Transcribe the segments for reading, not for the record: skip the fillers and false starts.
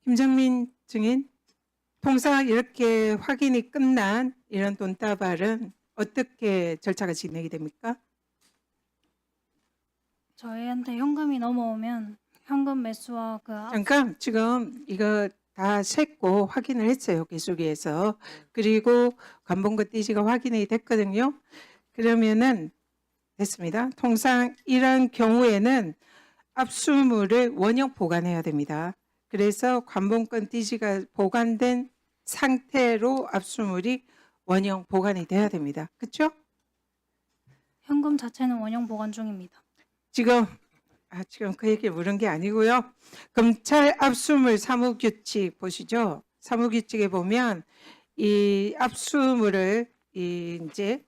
김정민 증인, 통상 이렇게 확인이 끝난 이런 돈다발은 어떻게 절차가 진행이 됩니까? 저희한테 현금이 넘어오면 현금 매수와 잠깐, 지금 이거 다 셌고 확인을 했어요, 계속해서. 그리고 관본과 띠지가 확인이 됐거든요. 그러면은 됐습니다. 통상 이런 경우에는 압수물을 원형 보관해야 됩니다. 그래서 관본권 띠지가 보관된 상태로 압수물이 원형 보관이 돼야 됩니다. 그렇죠? 현금 자체는 원형 보관 중입니다. 지금 그 얘기 물은 게 아니고요. 검찰 압수물 사무규칙 보시죠. 사무규칙에 보면 이 압수물을 이제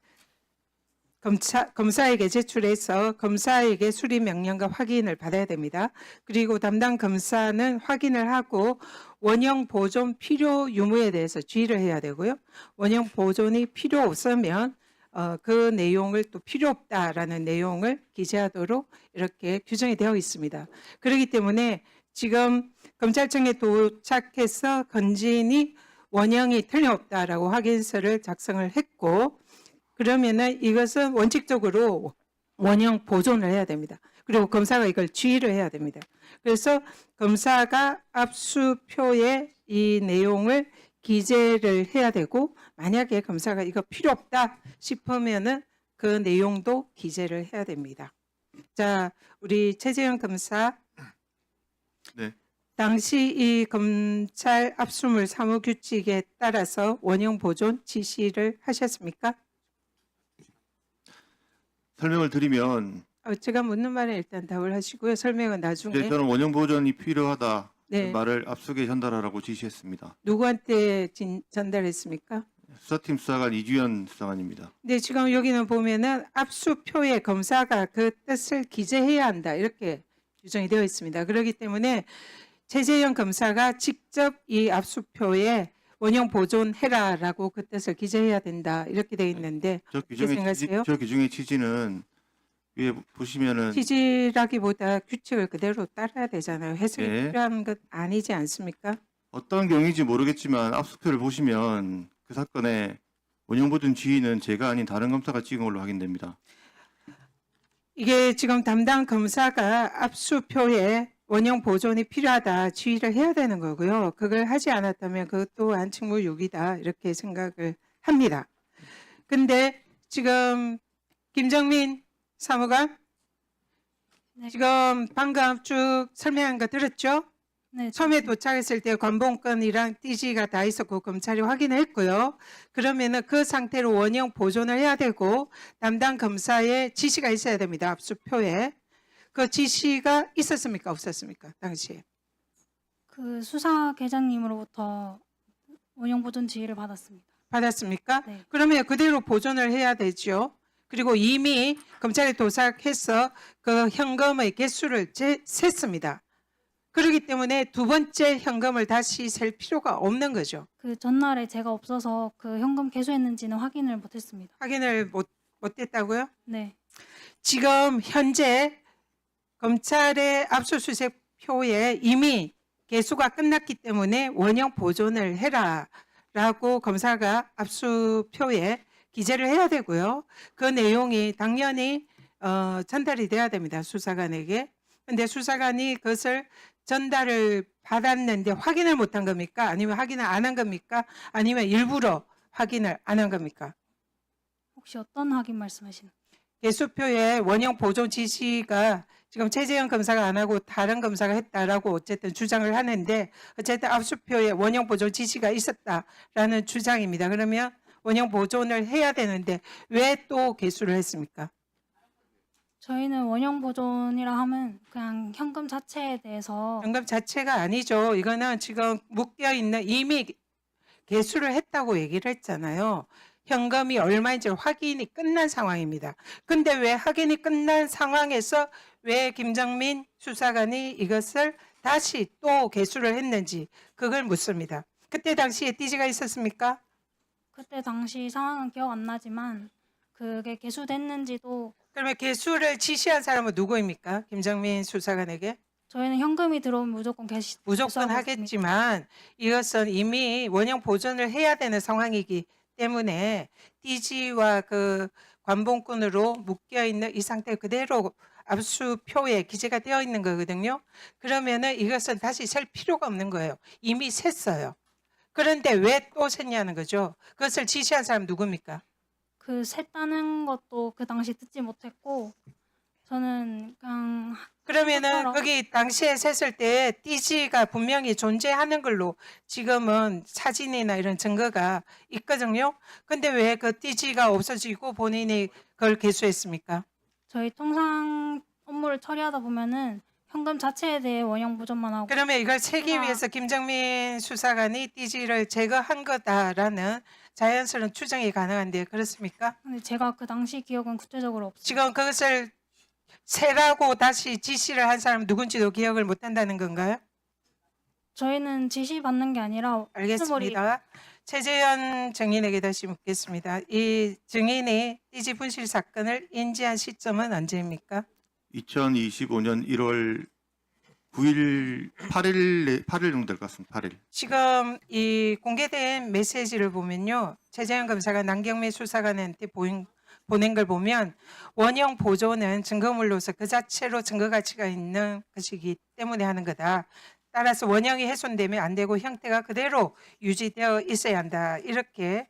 검사에게 제출해서 검사에게 수리 명령과 확인을 받아야 됩니다. 그리고 담당 검사는 확인을 하고 원형 보존 필요 유무에 대해서 주의를 해야 되고요. 원형 보존이 필요 없으면 그 내용을 또 필요 없다라는 내용을 기재하도록 이렇게 규정이 되어 있습니다. 그렇기 때문에 지금 검찰청에 도착해서 건진이 원형이 틀림없다라고 확인서를 작성을 했고, 그러면은 이것은 원칙적으로 원형 보존을 해야 됩니다. 그리고 검사가 이걸 주의를 해야 됩니다. 그래서 검사가 압수표에 이 내용을 기재를 해야 되고, 만약에 검사가 이거 필요 없다 싶으면은 그 내용도 기재를 해야 됩니다. 자, 우리 최재형 검사. 네. 당시 이 검찰 압수물 사무규칙에 따라서 원형 보존 지시를 하셨습니까? 설명을 드리면 제가 묻는 말에 일단 답을 하시고요. 설명은 나중에. 이제 저는 원형 보존이 필요하다 네. 그 말을 압수에 전달하라고 지시했습니다. 누구한테 전달했습니까? 수사팀 수사관 이주연 수사관입니다. 네, 지금 여기는 보면은 압수표에 검사가 그 뜻을 기재해야 한다 이렇게 규정이 되어 있습니다. 그렇기 때문에 최재형 검사가 직접 이 압수표에 원형 보존해라라고 그 뜻을 기재해야 된다 이렇게 되어 있는데 저 어떻게 생각하세요? 규정의 취지는 위에 보시면은 취지라기보다 규칙을 그대로 따라야 되잖아요. 해석이 네. 필요한 것 아니지 않습니까? 어떤 경위인지 모르겠지만 압수표를 보시면 그 사건의 원형 보존 지휘는 제가 아닌 다른 검사가 찍은 걸로 확인됩니다. 이게 지금 담당 검사가 압수표에 원형 보존이 필요하다 지휘를 해야 되는 거고요. 그걸 하지 않았다면 그것도 안직무유기다 이렇게 생각을 합니다. 근데 지금 김정민 사무관 네. 지금 방금 쭉 설명한 거 들었죠? 네, 처음에 도착했을 때 관본권이랑 띠지가 다 있었고 검찰이 확인했고요. 그러면은 그 상태로 원형 보존을 해야 되고 담당 검사의 지시가 있어야 됩니다. 압수표에. 그 지시가 있었습니까? 없었습니까? 당시에. 그 수사계장님으로부터 원형 보존 지휘를 받았습니다. 받았습니까? 네. 그러면 그대로 보존을 해야 되죠. 그리고 이미 검찰에 도착해서 그 현금의 개수를 셌습니다. 그렇기 때문에 두 번째 현금을 다시 셀 필요가 없는 거죠. 그 전날에 제가 없어서 그 현금 개수했는지는 확인을 못했습니다. 확인을 못했다고요? 네, 지금 현재 검찰의 압수수색표에 이미 개수가 끝났기 때문에 원형 보존을 해라라고 검사가 압수표에 기재를 해야 되고요. 그 내용이 당연히 전달이 돼야 됩니다. 수사관에게. 근데 수사관이 그것을 전달을 받았는데 확인을 못한 겁니까? 아니면 확인을 안 한 겁니까? 아니면 일부러 확인을 안 한 겁니까? 혹시 어떤 확인 말씀하시는? 개수표에 원형 보존 지시가 지금 최재형 검사가 안 하고 다른 검사가 했다라고 어쨌든 주장을 하는데 어쨌든 압수표에 원형 보존 지시가 있었다라는 주장입니다. 그러면 원형 보존을 해야 되는데 왜 또 개수를 했습니까? 저희는 원형 보존이라 하면 그냥 현금 자체에 대해서 현금 자체가 아니죠. 이거는 지금 묶여 있는 이미 개수를 했다고 얘기를 했잖아요. 현금이 얼마인지 확인이 끝난 상황입니다. 근데 왜 확인이 끝난 상황에서 왜 김정민 수사관이 이것을 다시 또 개수를 했는지 그걸 묻습니다. 그때 당시에 띠지가 있었습니까? 그때 당시 상황은 기억 안 나지만 그게 개수됐는지도 그러면 개수를 지시한 사람은 누구입니까? 김정민 수사관에게? 저희는 현금이 들어오면 무조건 무조건 개수하고 있습니다. 하겠지만 이것은 이미 원형 보존을 해야 되는 상황이기 때문에 띠지와 그 관봉권으로 묶여 있는 이 상태 그대로 압수표에 기재가 되어 있는 거거든요. 그러면은 이것은 다시 셀 필요가 없는 거예요. 이미 셌어요. 그런데 왜 또 셌냐는 거죠. 그것을 지시한 사람 누굽니까? 그 셌다는 것도 그 당시 듣지 못했고 저는 그냥 그러면은 똑바로. 거기 당시에 셌을 때 띠지가 분명히 존재하는 걸로 지금은 사진이나 이런 증거가 있거든요. 근데 왜 그 띠지가 없어지고 본인이 그걸 개수했습니까? 저희 통상 업무를 처리하다 보면은 현금 자체에 대해 원형 보존만 하고 그러면 이걸 채기 제가- 위해서 김정민 수사관이 띠지를 제거한 거다라는 자연스러운 추정이 가능한데 그렇습니까? 근데 제가 그 당시 기억은 구체적으로 없습니다. 지금 그것을 세라고 다시 지시를 한 사람 누군지도 기억을 못 한다는 건가요? 저희는 지시 받는 게 아니라 알겠습니다. 최재현 증인에게 다시 묻겠습니다. 이 증인이 띠지 분실 사건을 인지한 시점은 언제입니까? 2025년 1월 9일, 8일 정도 될 것 같습니다. 8일. 지금 이 공개된 메시지를 보면요. 최재현 검사가 남경미 수사관한테 보낸 걸 보면 원형 보존은 증거물로서 그 자체로 증거 가치가 있는 것이기 때문에 하는 거다. 따라서 원형이 훼손되면 안 되고 형태가 그대로 유지되어 있어야 한다. 이렇게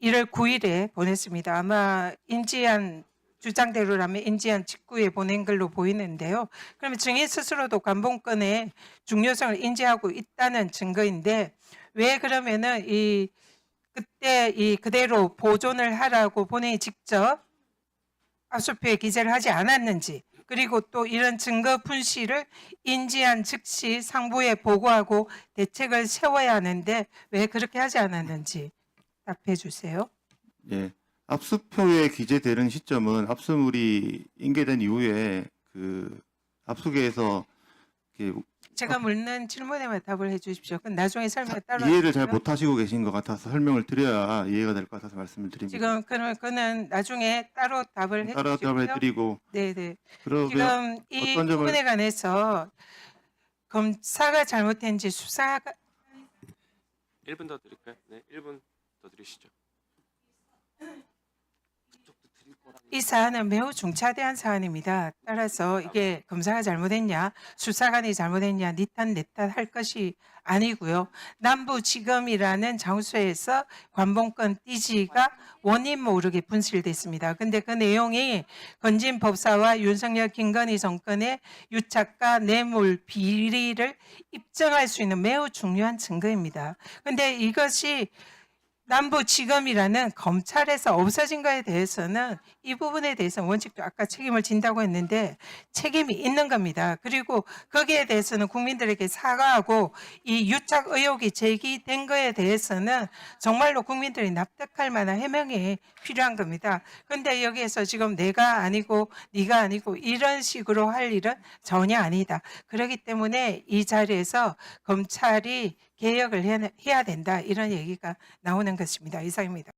1월 9일에 보냈습니다. 아마 인지한 주장대로라면 인지한 직후에 보낸 걸로 보이는데요. 그러면 증인 스스로도 관봉권의 중요성을 인지하고 있다는 증거인데 왜 그러면은 이 그때 이 그대로 보존을 하라고 본인이 직접 압수표에 기재를 하지 않았는지 그리고 또 이런 증거 분실을 인지한 즉시 상부에 보고하고 대책을 세워야 하는데 왜 그렇게 하지 않았는지 답해 주세요. 예. 압수표에 기재되는 시점은 압수물이 인계된 이후에 그 압수계에서 이렇게 제가 묻는 질문에만 답을 해 주십시오. 그럼 나중에 설명 따로 이해를 잘 하시고요. 못하시고 계신 것 같아서 설명을 드려야 이해가 될 것 같아서 말씀을 드립니다. 지금 그는 나중에 따로 답을 해 따라 주시고요. 답을 해드리고 네네. 그러면 지금 이 어떤 점을- 부분에 관해서 검사가 잘못했는지 수사가 1분 더 드릴까요? 네, 1분 더 드리시죠. 그쪽도 드릴 거라면 이 사안은 매우 중차대한 사안입니다. 따라서 이게 검사가 잘못했냐, 수사관이 잘못했냐, 니 탓, 내 탓 할 것이 아니고요. 남부지검이라는 장소에서 관봉권 띠지가 원인 모르게 분실됐습니다. 근데 그 내용이 건진 법사와 윤석열 김건희 정권의 유착과 뇌물 비리를 입증할 수 있는 매우 중요한 증거입니다. 근데 이것이 남부지검이라는 검찰에서 없어진 거에 대해서는 이 부분에 대해서는 원칙도 아까 책임을 진다고 했는데 책임이 있는 겁니다. 그리고 거기에 대해서는 국민들에게 사과하고 이 유착 의혹이 제기된 거에 대해서는 정말로 국민들이 납득할 만한 해명이 필요한 겁니다. 근데 여기에서 지금 내가 아니고 네가 아니고 이런 식으로 할 일은 전혀 아니다. 그렇기 때문에 이 자리에서 검찰이 개혁을 해야 된다. 이런 얘기가 나오는 것입니다. 이상입니다.